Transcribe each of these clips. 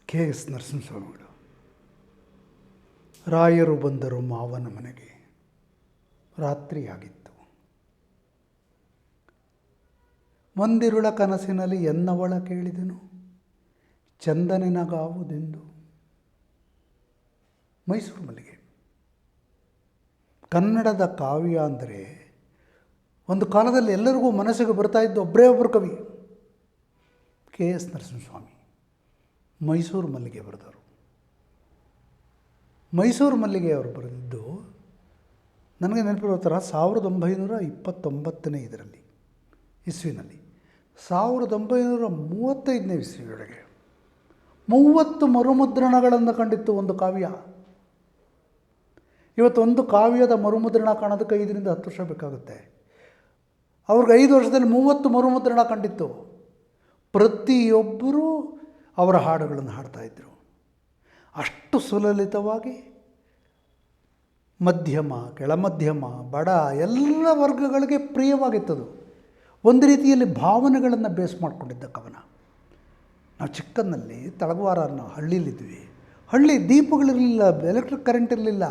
K S ನರಸಿಂಹಸ್ವಾಮಿಗಳು. ರಾಯರು ಬಂದರು ಮಾವನ ಮನೆಗೆ, ರಾತ್ರಿಯಾಗಿತ್ತು. ಒಂದಿರುಳ ಕನಸಿನಲ್ಲಿ ಎನ್ನವಳ ಕೇಳಿದನು, ಚಂದನಿನಗಾವುದೆಂದು. ಮೈಸೂರು ಮಲ್ಲಿಗೆ. ಕನ್ನಡದ ಕಾವ್ಯ ಅಂದರೆ ಒಂದು ಕಾಲದಲ್ಲಿ ಎಲ್ಲರಿಗೂ ಮನಸ್ಸಿಗೆ ಬರ್ತಾ ಇದ್ದು ಒಬ್ಬರೇ ಒಬ್ಬರು ಕವಿ, ಕೆ ಎಸ್ ನರಸಿಂಹಸ್ವಾಮಿ. ಮೈಸೂರು ಮಲ್ಲಿಗೆ ಬರೆದವರು. ಮೈಸೂರು ಮಲ್ಲಿಗೆ ಅವರು ಬರೆದಿದ್ದು ನನಗೆ ನೆನಪಿರೋ ಥರ 1929 ಇದರಲ್ಲಿ ಇಸ್ವಿನಲ್ಲಿ, 1935ನೇ ಇಸ್ವಿಯೊಳಗೆ 30 ಮರುಮುದ್ರಣಗಳನ್ನು ಕಂಡಿತ್ತು ಒಂದು ಕಾವ್ಯ. ಇವತ್ತು ಒಂದು ಕಾವ್ಯದ ಮರುಮುದ್ರಣ ಕಾಣೋದಕ್ಕೆ 5ರಿಂದ 10 ವರ್ಷ ಬೇಕಾಗುತ್ತೆ. ಅವ್ರಿಗೆ 5 ವರ್ಷದಲ್ಲಿ 30 ಮರುಮುದ್ರಣ ಕಂಡಿತ್ತು. ಪ್ರತಿಯೊಬ್ಬರೂ ಅವರ ಹಾಡುಗಳನ್ನು ಹಾಡ್ತಾಯಿದ್ರು. ಅಷ್ಟು ಸುಲಲಿತವಾಗಿ ಮಧ್ಯಮ, ಕೆಳಮಧ್ಯಮ, ಬಡ ಎಲ್ಲ ವರ್ಗಗಳಿಗೆ ಪ್ರಿಯವಾಗಿತ್ತದು. ಒಂದು ರೀತಿಯಲ್ಲಿ ಭಾವನೆಗಳನ್ನು ಬೇಸ್ ಮಾಡಿಕೊಂಡಿದ್ದ ಕವನ. ನಾವು ಚಿಕ್ಕನ್ನಲ್ಲಿ ತಳಗವಾರ ಅನ್ನೋ ಹಳ್ಳಿಲಿದ್ವಿ. ಹಳ್ಳಿ ದೀಪಗಳಿರಲಿಲ್ಲ, ಎಲೆಕ್ಟ್ರಿಕ್ ಕರೆಂಟ್ ಇರಲಿಲ್ಲ.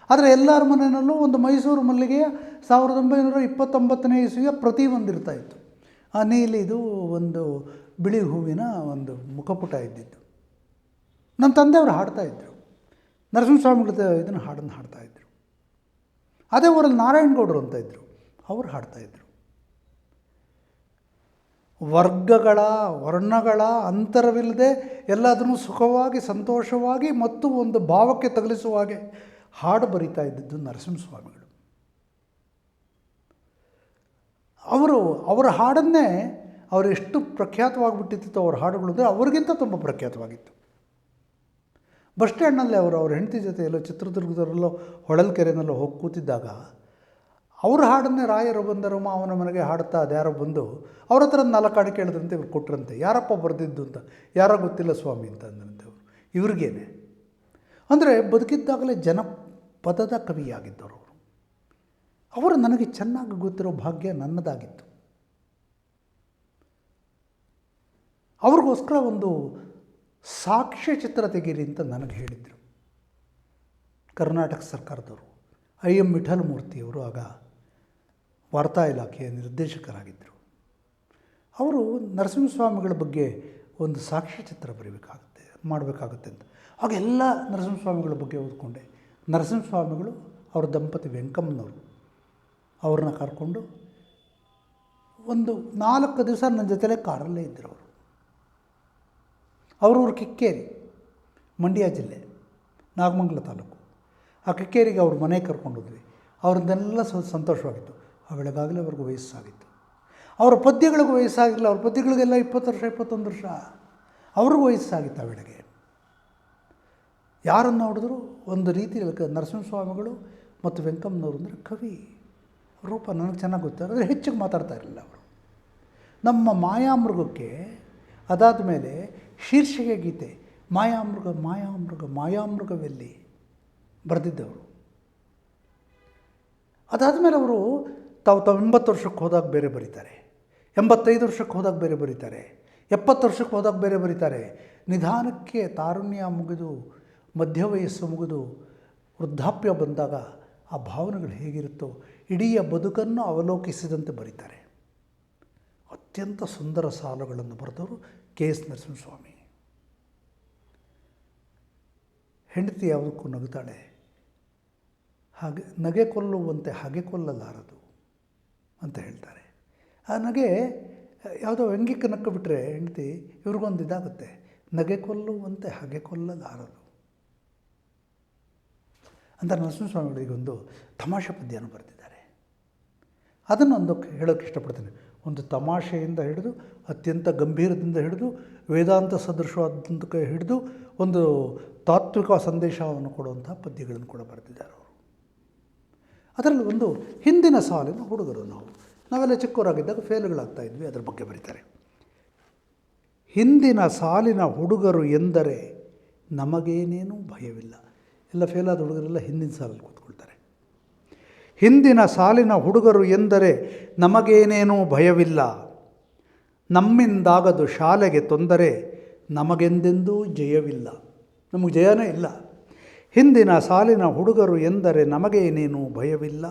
ಆದರೆ ಎಲ್ಲರ ಮನೆಯಲ್ಲೂ ಒಂದು ಮೈಸೂರು ಮಲ್ಲಿಗೆಯ 1929ನೇ ಇಸ್ವಿಯ ಪ್ರತಿ ಒಂದಿರ್ತಾಯಿತ್ತು. ಆ ನೀಲಿದು ಒಂದು ಬಿಳಿ ಹೂವಿನ ಒಂದು ಮುಖಪುಟ ಇದ್ದಿದ್ದು. ನಮ್ಮ ತಂದೆಯವರು ಹಾಡ್ತಾಯಿದ್ರು, ನರಸಿಂಹಸ್ವಾಮಿಗಳ ಇದನ್ನು ಹಾಡನ್ನು ಹಾಡ್ತಾಯಿದ್ರು. ಅದೇ ಊರಲ್ಲಿ ನಾರಾಯಣಗೌಡರು ಅಂತ ಇದ್ದರು, ಅವರು ಹಾಡ್ತಾಯಿದ್ರು. ವರ್ಗಗಳ ವರ್ಣಗಳ ಅಂತರವಿಲ್ಲದೆ ಎಲ್ಲದನ್ನು ಸುಖವಾಗಿ ಸಂತೋಷವಾಗಿ ಮತ್ತು ಒಂದು ಭಾವಕ್ಕೆ ತಗಲಿಸುವ ಹಾಗೆ ಹಾಡು ಬರಿತಾ ಇದ್ದಿದ್ದು ನರಸಿಂಹಸ್ವಾಮಿಗಳು. ಅವರ ಹಾಡನ್ನೇ ಅವರು ಎಷ್ಟು ಪ್ರಖ್ಯಾತವಾಗಿಬಿಟ್ಟಿತ್ತು ಅವ್ರ ಹಾಡುಗಳು ಅಂದರೆ ಅವ್ರಿಗಿಂತ ತುಂಬ ಪ್ರಖ್ಯಾತವಾಗಿತ್ತು. ಬಸ್ ಸ್ಟ್ಯಾಂಡ್ನಲ್ಲಿ ಅವ್ರ ಹೆಂಡತಿ ಜೊತೆ ಎಲ್ಲೋ ಚಿತ್ರದುರ್ಗದಲ್ಲೋ ಹೊಳಲ್ಕೆರೆನಲ್ಲೋ ಹೋಗಿ ಕೂತಿದ್ದಾಗ ಅವ್ರ ಹಾಡನ್ನೇ ರಾಯರು ಬಂದರು ಮಾವನ ಮನೆಗೆ ಹಾಡ್ತಾ ಅದ್ಯಾರೋ ಬಂದು ಅವ್ರ ಹತ್ರ 4 ಹಾಡು ಕೇಳಿದ್ರಂತೆ. ಇವ್ರು ಕೊಟ್ಟರಂತೆ, ಯಾರಪ್ಪ ಬರೆದಿದ್ದು ಅಂತ. ಯಾರೋ ಗೊತ್ತಿಲ್ಲ ಸ್ವಾಮಿ ಅಂತ ಅಂದ್ರಂತೆ ಅವರು. ಇವ್ರಿಗೇನೆ ಅಂದರೆ ಬದುಕಿದ್ದಾಗಲೇ ಜನಪದದ ಕವಿಯಾಗಿದ್ದವರು ಅವರು. ನನಗೆ ಚೆನ್ನಾಗಿ ಗೊತ್ತಿರೋ ಭಾಗ್ಯ ನನ್ನದಾಗಿತ್ತು. ಅವ್ರಿಗೋಸ್ಕರ ಒಂದು ಸಾಕ್ಷ್ಯ ಚಿತ್ರ ತೆಗೀರಿ ಅಂತ ನನಗೆ ಹೇಳಿದರು ಕರ್ನಾಟಕ ಸರ್ಕಾರದವರು. IM ವಿಠಲಮೂರ್ತಿಯವರು ಆಗ ವಾರ್ತಾ ಇಲಾಖೆಯ ನಿರ್ದೇಶಕರಾಗಿದ್ದರು. ಅವರು ನರಸಿಂಹಸ್ವಾಮಿಗಳ ಬಗ್ಗೆ ಒಂದು ಸಾಕ್ಷ್ಯ ಚಿತ್ರ ಮಾಡಬೇಕಾಗುತ್ತೆ ಅಂತ. ಆಗ ಎಲ್ಲ ನರಸಿಂಹಸ್ವಾಮಿಗಳ ಬಗ್ಗೆ ಓದ್ಕೊಂಡೆ. ನರಸಿಂಹಸ್ವಾಮಿಗಳು ಅವ್ರ ದಂಪತಿ ವೆಂಕಮ್ಮನವರು ಅವ್ರನ್ನ ಕರ್ಕೊಂಡು ಒಂದು 4 ದಿವಸ ನನ್ನ ಜೊತೆಲೇ ಕಾರಲ್ಲೇ ಇದ್ದರು. ಅವ್ರವ್ರ ಕಿಕ್ಕೇರಿ, ಮಂಡ್ಯ ಜಿಲ್ಲೆ, ನಾಗಮಂಗಲ ತಾಲೂಕು. ಆ ಕಿಕ್ಕೇರಿಗೆ ಅವ್ರ ಮನೆಗೆ ಕರ್ಕೊಂಡೋದ್ವಿ. ಅವ್ರದ್ದೆಲ್ಲ ಸಂತೋಷವಾಗಿತ್ತು. ಆ ಬೆಳಗಾಗಲೇ ಅವ್ರಿಗೂ ವಯಸ್ಸಾಗಿತ್ತು. ಅವರ ಪದ್ಯಗಳಿಗೂ ವಯಸ್ಸಾಗಿಲ್ಲ. ಅವ್ರ ಪದ್ಯಗಳಿಗೆಲ್ಲ 20 ವರ್ಷ 21 ವರ್ಷ. ಅವ್ರಿಗೂ ವಯಸ್ಸಾಗಿತ್ತು ಆ ವೇಳೆಗೆ. ಯಾರನ್ನು ನೋಡಿದ್ರು ಒಂದು ರೀತಿಯಲ್ಲಿ ನರಸಿಂಹಸ್ವಾಮಿಗಳು ಮತ್ತು ವೆಂಕಮ್ಮನವರು ಅಂದರೆ ಕವಿ ರೂಪ ನನಗೆ ಚೆನ್ನಾಗಿ ಗೊತ್ತು. ಆದರೆ ಹೆಚ್ಚಿಗೆ ಮಾತಾಡ್ತಾ ಇರಲಿಲ್ಲ ಅವರು. ನಮ್ಮ ಮಾಯಾಮೃಗಕ್ಕೆ ಅದಾದ ಮೇಲೆ ಶೀರ್ಷಿಕೆ ಗೀತೆ ಮಾಯಾಮೃಗ ಮಾಯಾಮೃಗ ಮಾಯಾಮೃಗವೆಲ್ಲಿ ಬರೆದಿದ್ದವರು. ಅದಾದಮೇಲೆ ಅವರು ತಾವು 80 ವರ್ಷಕ್ಕೆ ಹೋದಾಗ ಬೇರೆ ಬರೀತಾರೆ, 85 ವರ್ಷಕ್ಕೆ ಹೋದಾಗ ಬೇರೆ ಬರೀತಾರೆ, 70 ವರ್ಷಕ್ಕೆ ಹೋದಾಗ ಬೇರೆ ಬರೀತಾರೆ. ನಿಧಾನಕ್ಕೆ ತಾರುಣ್ಯ ಮುಗಿದು ಮಧ್ಯ ವಯಸ್ಸು ಮುಗಿದು ವೃದ್ಧಾಪ್ಯ ಬಂದಾಗ ಆ ಭಾವನೆಗಳು ಹೇಗಿರುತ್ತೋ ಇಡೀ ಬದುಕನ್ನು ಅವಲೋಕಿಸಿದಂತೆ ಬರೀತಾರೆ. ಅತ್ಯಂತ ಸುಂದರ ಸಾಲುಗಳನ್ನು ಬರೆದವರು ಕೆ ಎಸ್ ನರಸಿಂಹಸ್ವಾಮಿ. ಹೆಂಡತಿ ಯಾವುದಕ್ಕೂ ನಗುತ್ತಾಳೆ, ಹಾಗೆ ನಗೆ ಕೊಲ್ಲುವಂತೆ ಹಾಗೆ ಕೊಲ್ಲಲಾರದು ಅಂತ ಹೇಳ್ತಾರೆ. ಆ ನಗೆ ಯಾವುದೋ ವ್ಯಂಗ್ಯಕ್ಕೆ ನಕ್ಕು ಬಿಟ್ಟರೆ ಹೆಂಡತಿ ಇವ್ರಿಗೊಂದು ಇದಾಗುತ್ತೆ, ನಗೆ ಕೊಲ್ಲುವಂತೆ ಹಾಗೆ ಕೊಲ್ಲಲಾರದು ಅಂತ ನರಸಿಂಹಸ್ವಾಮಿಗಳಿಗೊಂದು ತಮಾಷೆ ಪದ್ಯವನ್ನು ಬರೆದಿದ್ದಾರೆ. ಅದನ್ನೊಂದು ಹೇಳೋಕ್ಕೆ ಇಷ್ಟಪಡ್ತೇನೆ. ಒಂದು ತಮಾಷೆಯಿಂದ ಹಿಡಿದು ಅತ್ಯಂತ ಗಂಭೀರದಿಂದ ಹಿಡಿದು ವೇದಾಂತ ಸದೃಶವಾದಂತ ಹಿಡಿದು ಒಂದು ತಾತ್ವಿಕ ಸಂದೇಶವನ್ನು ಕೊಡುವಂಥ ಪದ್ಯಗಳನ್ನು ಕೂಡ ಬರೆದಿದ್ದಾರೆ ಅವರು. ಅದರಲ್ಲಿ ಒಂದು ಹಿಂದಿನ ಸಾಲಿನ ಹುಡುಗರು ನಾವೆಲ್ಲ ಚಿಕ್ಕವರಾಗಿದ್ದಾಗ ಫೇಲ್ಗಳಾಗ್ತಾ ಇದ್ವಿ, ಅದರ ಬಗ್ಗೆ ಬರೀತಾರೆ. ಹಿಂದಿನ ಸಾಲಿನ ಹುಡುಗರು ಎಂದರೆ ನಮಗೇನೇನೂ ಭಯವಿಲ್ಲ. ಎಲ್ಲ ಫೇಲಾದ ಹುಡುಗರೆಲ್ಲ ಹಿಂದಿನ ಸಾಲಲ್ಲಿ ಕೂತ್ಕೊಳ್ತಾರೆ. ಹಿಂದಿನ ಸಾಲಿನ ಹುಡುಗರು ಎಂದರೆ ನಮಗೇನೇನೂ ಭಯವಿಲ್ಲ, ನಮ್ಮಿಂದಾಗದು ಶಾಲೆಗೆ ತೊಂದರೆ, ನಮಗೆಂದೆಂದೂ ಜಯವಿಲ್ಲ. ನಮಗೆ ಜಯನೇ ಇಲ್ಲ. ಹಿಂದಿನ ಸಾಲಿನ ಹುಡುಗರು ಎಂದರೆ ನಮಗೇನೇನೂ ಭಯವಿಲ್ಲ.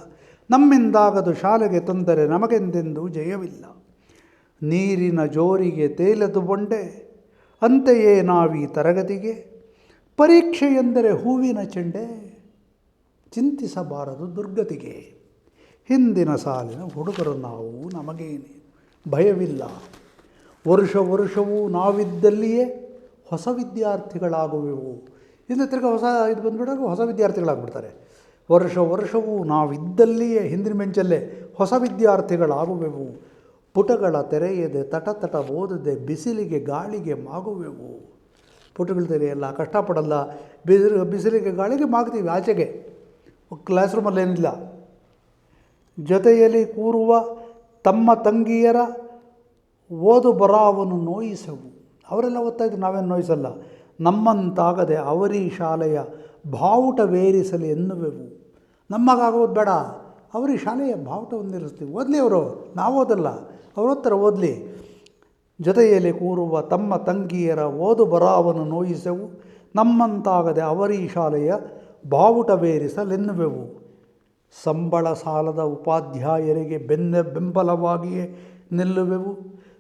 ನಮ್ಮಿಂದಾಗದು ಶಾಲೆಗೆ ತೊಂದರೆ ನಮಗೆಂದೆಂದೂ ಜಯವಿಲ್ಲ. ನೀರಿನ ಜೋರಿಗೆ ತೇಲದು ಬಂಡೆ, ಅಂತೆಯೇ ನಾವೀ ತರಗತಿಗೆ. ಪರೀಕ್ಷೆ ಎಂದರೆ ಹೂವಿನ ಚೆಂಡೆ, ಚಿಂತಿಸಬಾರದು ದುರ್ಗತಿಗೆ. ಹಿಂದಿನ ಸಾಲಿನ ಹುಡುಗರು ನಾವು, ನಮಗೇನೆ ಭಯವಿಲ್ಲ. ವರುಷ ವರ್ಷವೂ ನಾವಿದ್ದಲ್ಲಿಯೇ ಹೊಸ ವಿದ್ಯಾರ್ಥಿಗಳಾಗುವೆವು. ಇನ್ನು ತಿರ್ಗಿ ಇದು ಬಂದುಬಿಟ್ಟಾಗ ಹೊಸ ವಿದ್ಯಾರ್ಥಿಗಳಾಗ್ಬಿಡ್ತಾರೆ. ವರ್ಷ ವರ್ಷವೂ ನಾವಿದ್ದಲ್ಲಿಯೇ ಹಿಂದಿನ ಬೆಂಚಲ್ಲೇ ಹೊಸ ವಿದ್ಯಾರ್ಥಿಗಳಾಗುವೆವು. ಪುಟಗಳ ತೆರೆಯದೆ ತಟ ಓದದೆ ಬಿಸಿಲಿಗೆ ಗಾಳಿಗೆ ಮಾಗುವೆವು. ಪುಟಗಳು ತೆರೆಯಲ್ಲ, ಕಷ್ಟಪಡಲ್ಲ, ಬಿಸಿಲಿಗೆ ಗಾಳಿಗೆ ಮಾಗ್ತೀವಿ ಆಚೆಗೆ. ಕ್ಲಾಸ್ ರೂಮಲ್ಲಿ ಏನಿಲ್ಲ. ಜೊತೆಯಲ್ಲಿ ಕೂರುವ ತಮ್ಮ ತಂಗಿಯರ ಓದು ಬರಹವನ್ನು ನೋಯಿಸವು. ಅವರೆಲ್ಲ ಓದ್ತಾಯಿದ್ರು, ನಾವೇನು ನೋಯಿಸಲ್ಲ. ನಮ್ಮಂತಾಗದೆ ಅವರೀ ಶಾಲೆಯ ಬಾವುಟವೇರಿಸಲಿ ಎನ್ನುವೆವು. ನಮಗಾಗೋದು ಬೇಡ, ಅವರೀ ಶಾಲೆಯ ಬಾವುಟ ಹೊಂದಿರಿಸ್ತೀವಿ. ಓದಲಿ ಅವರು, ನಾವು ಓದಲ್ಲ, ಅವರು ಓದ್ತಾರೆ, ಓದಲಿ. ಜೊತೆಯಲ್ಲಿ ಕೂರುವ ತಮ್ಮ ತಂಗಿಯರ ಓದು ಬರಹವನ್ನು ನೋಯಿಸೆವು. ನಮ್ಮಂತಾಗದೆ ಅವರೀ ಶಾಲೆಯ ಬಾವುಟವೇರಿಸಲೆನ್ನುವೆವು. ಸಂಬಳ ಸಾಲದ ಉಪಾಧ್ಯಾಯರಿಗೆ ಬೆಂಬಲವಾಗಿಯೇ ನಿಲ್ಲುವೆವು.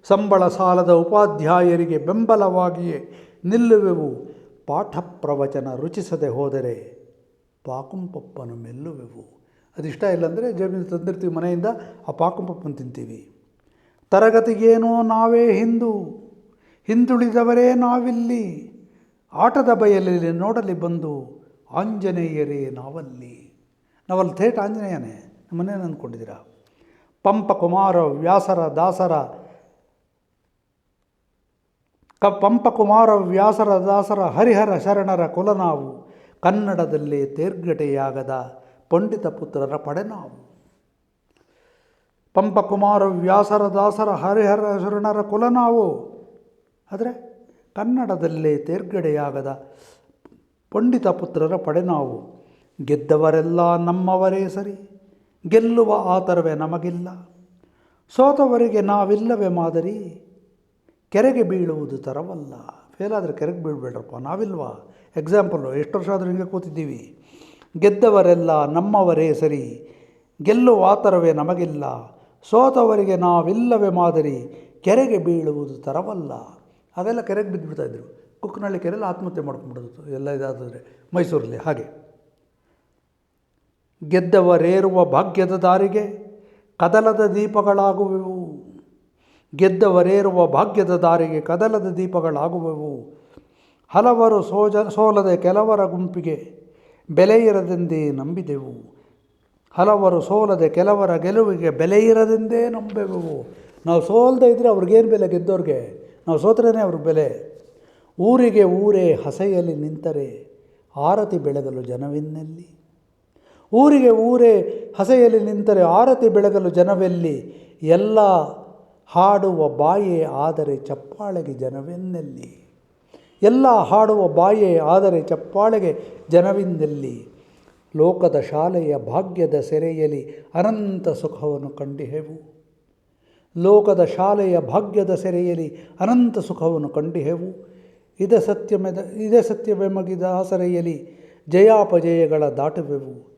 ಸಂಬಳ ಸಾಲದ ಉಪಾಧ್ಯಾಯರಿಗೆ ಬೆಂಬಲವಾಗಿಯೇ ನಿಲ್ಲುವೆವು. ಪಾಠ ಪ್ರವಚನ ರುಚಿಸದೆ ಹೋದರೆ ಪಾಕುಂಪಪ್ಪನು ಮೆಲ್ಲುವೆವು. ಅದಿಷ್ಟ ಇಲ್ಲಾಂದರೆ ಜೇಬಿನ ತಂದಿರ್ತೀವಿ ಮನೆಯಿಂದ, ಆ ಪಾಕುಂಪಪ್ಪನ ತಿಂತೀವಿ. ತರಗತಿಗೇನೋ ನಾವೇ ಹಿಂದುಳಿದವರೇ ನಾವಿಲ್ಲಿ. ಆಟದ ಬಯಲಲ್ಲಿ ನೋಡಲಿ ಬಂದು ಆಂಜನೇಯರೇ ನಾವಲ್ಲಿ. ನಾವಲ್ಲಿ ಥೇಟ್ ಆಂಜನೇಯನೇ, ನಮ್ಮನ್ನೇನು ಅಂದ್ಕೊಂಡಿದ್ದೀರಾ? ಪಂಪ ಕುಮಾರ ವ್ಯಾಸರ ದಾಸರ ಹರಿಹರ ಶರಣರ ಕುಲ ನಾವು. ಕನ್ನಡದಲ್ಲೇ ತೇರ್ಗಡೆಯಾಗದ ಪಂಡಿತ ಪುತ್ರರ ಪಡೆ ನಾವು. ಪಂಪ ಕುಮಾರ ವ್ಯಾಸರ ದಾಸರ ಹರಿಹರ ಶರಣರ ಕುಲ ನಾವು. ಆದರೆ ಕನ್ನಡದಲ್ಲೇ ತೇರ್ಗಡೆಯಾಗದ ಪಂಡಿತ ಪುತ್ರರ ಪಡೆ ನಾವು. ಗೆದ್ದವರೆಲ್ಲ ನಮ್ಮವರೇ ಸರಿ, ಗೆಲ್ಲುವ ಆತರವೇ ನಮಗಿಲ್ಲ. ಸೋತವರಿಗೆ ನಾವಿಲ್ಲವೇ ಮಾದರಿ, ಕೆರೆಗೆ ಬೀಳುವುದು ತರವಲ್ಲ. ಫೇಲಾದರೆ ಕೆರೆಗೆ ಬೀಳಬೇಡ್ರಪ್ಪ, ನಾವಿಲ್ವಾ? ಎಕ್ಸಾಂಪಲ್ಲು, ಎಷ್ಟು ವರ್ಷ ಆದರೂ ಹಿಂಗೆ ಕೂತಿದ್ದೀವಿ. ಗೆದ್ದವರೆಲ್ಲ ನಮ್ಮವರೇ ಸರಿ, ಗೆಲ್ಲುವ ಆತರವೇ ನಮಗಿಲ್ಲ. ಸೋತವರಿಗೆ ನಾವಿಲ್ಲವೇ ಮಾದರಿ, ಕೆರೆಗೆ ಬೀಳುವುದು ತರವಲ್ಲ. ಅದೆಲ್ಲ ಕೆರೆಗೆ ಬಿದ್ದುಬಿಡ್ತಾಯಿದ್ರು. ಕುಕ್ಕನಹಳ್ಳಿ ಕೆರೆಯಲ್ಲಿ ಆತ್ಮಹತ್ಯೆ ಮಾಡ್ಕೊಂಡ್ಬಿಡೋದು ಎಲ್ಲ ಇದಾದರೆ, ಮೈಸೂರಲ್ಲಿ ಹಾಗೆ. ಗೆದ್ದವರೇರುವ ಭಾಗ್ಯದ ದಾರಿಗೆ ಕದಲದ ದೀಪಗಳಾಗುವೆವು. ಗೆದ್ದವರೇರುವ ಭಾಗ್ಯದ ದಾರಿಗೆ ಕದಲದ ದೀಪಗಳಾಗುವೆವು. ಹಲವರು ಸೋಲದೆ ಕೆಲವರ ಗುಂಪಿಗೆ ಬೆಲೆ ಇರದೆಂದೇ ನಂಬಿದೆವು. ಹಲವರು ಸೋಲದೆ ಕೆಲವರ ಗೆಲುವಿಗೆ ಬೆಲೆ ಇರದೆಂದೇ ನಂಬೆವು. ನಾವು ಸೋಲದೆ ಇದ್ದರೆ ಅವ್ರಿಗೇನು ಬೆಲೆ? ಗೆದ್ದವ್ರಿಗೆ. ನಾವು ಸೋತ್ರೇನೆ ಅವ್ರಿಗೆ ಬೆಲೆ. ಊರಿಗೆ ಊರೇ ಹಸೆಯಲ್ಲಿ ನಿಂತರೆ ಆರತಿ ಬೆಳಗಲು ಜನವಿನ್ನೆಲ್ಲಿ. ಊರಿಗೆ ಊರೇ ಹಸೆಯಲ್ಲಿ ನಿಂತರೆ ಆರತಿ ಬೆಳಗಲು ಜನವೆಲ್ಲಿ. ಎಲ್ಲ ಹಾಡುವ ಬಾಯೇ ಆದರೆ ಚಪ್ಪಾಳೆಗೆ ಜನವೆನ್ನೆಲ್ಲಿ. ಎಲ್ಲ ಹಾಡುವ ಬಾಯೇ ಆದರೆ ಚಪ್ಪಾಳೆಗೆ ಜನವಿನ್ನೆಲ್ಲಿ. ಲೋಕದ ಶಾಲೆಯ ಭಾಗ್ಯದ ಸೆರೆಯಲ್ಲಿ ಅನಂತ ಸುಖವನ್ನು ಕಂಡಿಹೆವು. ಲೋಕದ ಶಾಲೆಯ ಭಾಗ್ಯದ ಸೆರೆಯಲ್ಲಿ ಅನಂತ ಸುಖವನ್ನು ಕಂಡಿಹೆವು. ಇದೇ ಸತ್ಯವೆಮಗಿದ ಆಸರೆಯಲ್ಲಿ ಜಯಾಪಜಯಗಳ ದಾಟುವೆವು.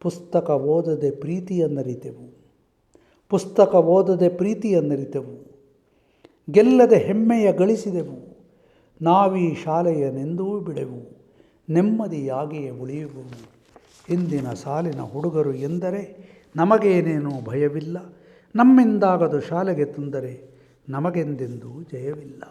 ಪುಸ್ತಕ ಓದದೆ ಪ್ರೀತಿಯನ್ನರಿತೆವು. ಪುಸ್ತಕ ಓದದೆ ಪ್ರೀತಿಯನ್ನರಿತೆವು. ಗೆಲ್ಲದೆ ಹೆಮ್ಮೆಯ ಗಳಿಸಿದೆವು. ನಾವೀ ಶಾಲೆಯನೆಂದೂ ಬಿಡೆವು. ನೆಮ್ಮದಿಯಾಗಿಯೇ ಉಳಿಯುವೆವು. ಇಂದಿನ ಸಾಲಿನ ಹುಡುಗರು ಎಂದರೆ ನಮಗೇನೇನೂ ಭಯವಿಲ್ಲ. ನಮ್ಮಿಂದಾಗದು ಶಾಲೆಗೆ ತೊಂದರೆ ನಮಗೆಂದೆಂದೂ ಜಯವಿಲ್ಲ.